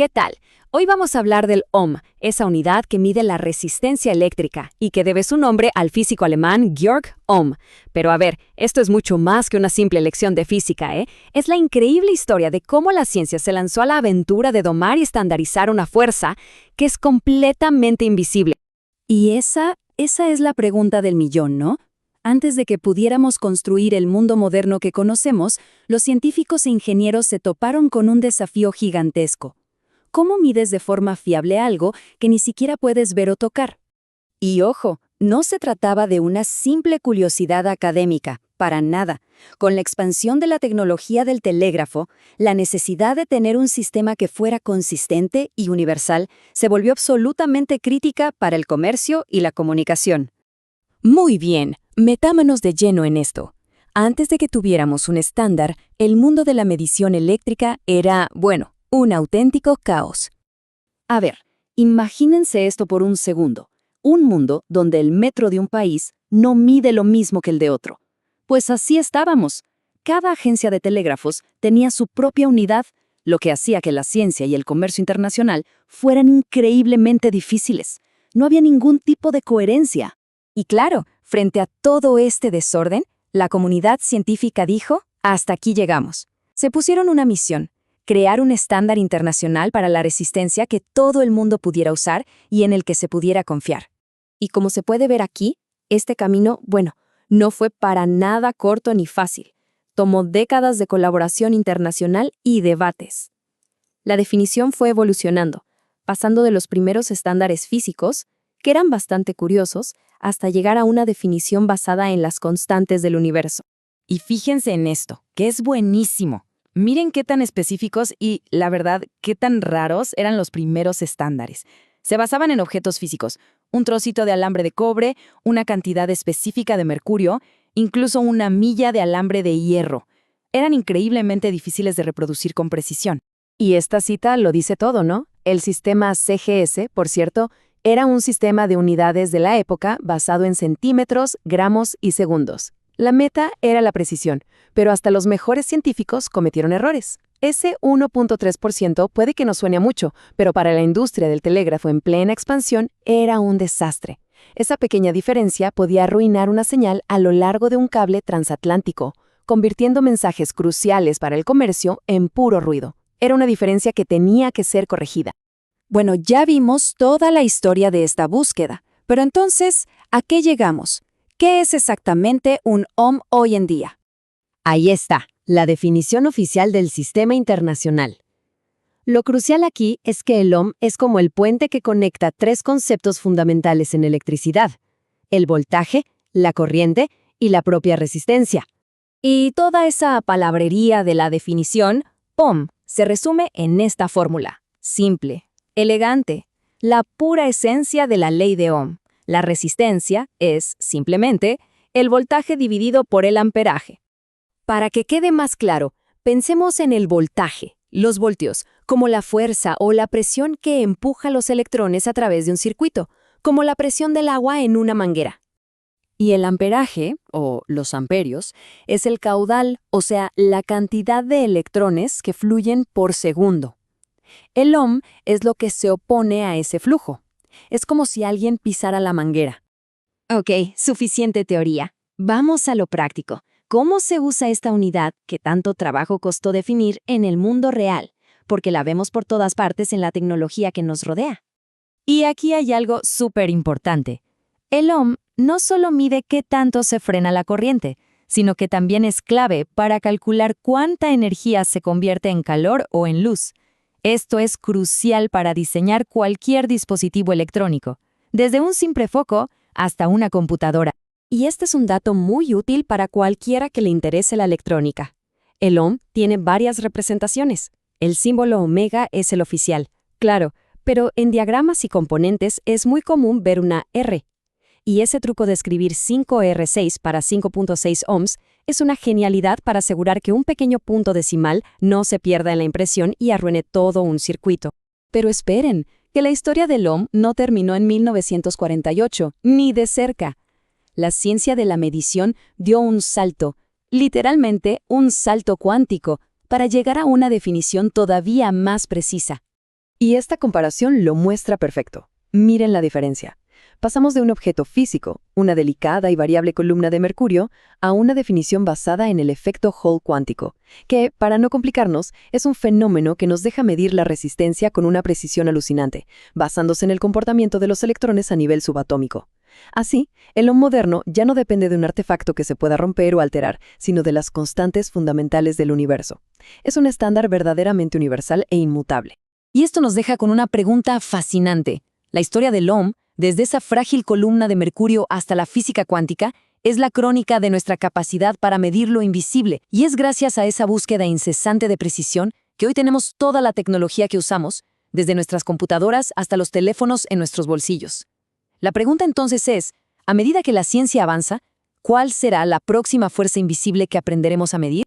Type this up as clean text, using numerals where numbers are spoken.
¿Qué tal? Hoy vamos a hablar del Ohm, esa unidad que mide la resistencia eléctrica y que debe su nombre al físico alemán Georg Ohm. Pero a ver, esto es mucho más que una simple lección de física, ¿eh? Es la increíble historia de cómo la ciencia se lanzó a la aventura de domar y estandarizar una fuerza que es completamente invisible. Y esa es la pregunta del millón, ¿no? Antes de que pudiéramos construir el mundo moderno que conocemos, los científicos e ingenieros se toparon con un desafío gigantesco. ¿Cómo mides de forma fiable algo que ni siquiera puedes ver o tocar? Y ojo, no se trataba de una simple curiosidad académica, para nada. Con la expansión de la tecnología del telégrafo, la necesidad de tener un sistema que fuera consistente y universal se volvió absolutamente crítica para el comercio y la comunicación. Muy bien, metámonos de lleno en esto. Antes de que tuviéramos un estándar, el mundo de la medición eléctrica era, un auténtico caos. A ver, imagínense esto por un segundo. Un mundo donde el metro de un país no mide lo mismo que el de otro. Pues así estábamos. Cada agencia de telégrafos tenía su propia unidad, lo que hacía que la ciencia y el comercio internacional fueran increíblemente difíciles. No había ningún tipo de coherencia. Y claro, frente a todo este desorden, la comunidad científica dijo, hasta aquí llegamos. Se pusieron una misión: crear un estándar internacional para la resistencia que todo el mundo pudiera usar y en el que se pudiera confiar. Y como se puede ver aquí, este camino, no fue para nada corto ni fácil. Tomó décadas de colaboración internacional y debates. La definición fue evolucionando, pasando de los primeros estándares físicos, que eran bastante curiosos, hasta llegar a una definición basada en las constantes del universo. Y fíjense en esto, que es buenísimo. Miren qué tan específicos y, la verdad, qué tan raros eran los primeros estándares. Se basaban en objetos físicos, un trocito de alambre de cobre, una cantidad específica de mercurio, incluso una milla de alambre de hierro. Eran increíblemente difíciles de reproducir con precisión. Y esta cita lo dice todo, ¿no? El sistema CGS, por cierto, era un sistema de unidades de la época basado en centímetros, gramos y segundos. La meta era la precisión, pero hasta los mejores científicos cometieron errores. Ese 1.3% puede que no suene a mucho, pero para la industria del telégrafo en plena expansión era un desastre. Esa pequeña diferencia podía arruinar una señal a lo largo de un cable transatlántico, convirtiendo mensajes cruciales para el comercio en puro ruido. Era una diferencia que tenía que ser corregida. Bueno, ya vimos toda la historia de esta búsqueda, pero entonces, ¿a qué llegamos? ¿Qué es exactamente un Ohm hoy en día? Ahí está, la definición oficial del sistema internacional. Lo crucial aquí es que el Ohm es como el puente que conecta tres conceptos fundamentales en electricidad: el voltaje, la corriente y la propia resistencia. Y toda esa palabrería de la definición, Ohm, se resume en esta fórmula. Simple, elegante, la pura esencia de la ley de Ohm. La resistencia es, simplemente, el voltaje dividido por el amperaje. Para que quede más claro, pensemos en el voltaje, los voltios, como la fuerza o la presión que empuja los electrones a través de un circuito, como la presión del agua en una manguera. Y el amperaje, o los amperios, es el caudal, o sea, la cantidad de electrones que fluyen por segundo. El ohm es lo que se opone a ese flujo. Es como si alguien pisara la manguera. Ok, suficiente teoría. Vamos a lo práctico. ¿Cómo se usa esta unidad que tanto trabajo costó definir en el mundo real? Porque la vemos por todas partes en la tecnología que nos rodea. Y aquí hay algo súper importante. El ohm no solo mide qué tanto se frena la corriente, sino que también es clave para calcular cuánta energía se convierte en calor o en luz. Esto es crucial para diseñar cualquier dispositivo electrónico, desde un simple foco hasta una computadora. Y este es un dato muy útil para cualquiera que le interese la electrónica. El ohm tiene varias representaciones. El símbolo omega es el oficial, claro, pero en diagramas y componentes es muy común ver una R. Y ese truco de escribir 5R6 para 5.6 ohms es una genialidad para asegurar que un pequeño punto decimal no se pierda en la impresión y arruine todo un circuito. Pero esperen, que la historia del ohm no terminó en 1948, ni de cerca. La ciencia de la medición dio un salto, literalmente un salto cuántico, para llegar a una definición todavía más precisa. Y esta comparación lo muestra perfecto. Miren la diferencia. Pasamos de un objeto físico, una delicada y variable columna de mercurio, a una definición basada en el efecto Hall cuántico, que, para no complicarnos, es un fenómeno que nos deja medir la resistencia con una precisión alucinante, basándose en el comportamiento de los electrones a nivel subatómico. Así, el Ohm moderno ya no depende de un artefacto que se pueda romper o alterar, sino de las constantes fundamentales del universo. Es un estándar verdaderamente universal e inmutable. Y esto nos deja con una pregunta fascinante. La historia del Ohm, desde esa frágil columna de mercurio hasta la física cuántica, es la crónica de nuestra capacidad para medir lo invisible, y es gracias a esa búsqueda incesante de precisión que hoy tenemos toda la tecnología que usamos, desde nuestras computadoras hasta los teléfonos en nuestros bolsillos. La pregunta entonces es, a medida que la ciencia avanza, ¿cuál será la próxima fuerza invisible que aprenderemos a medir?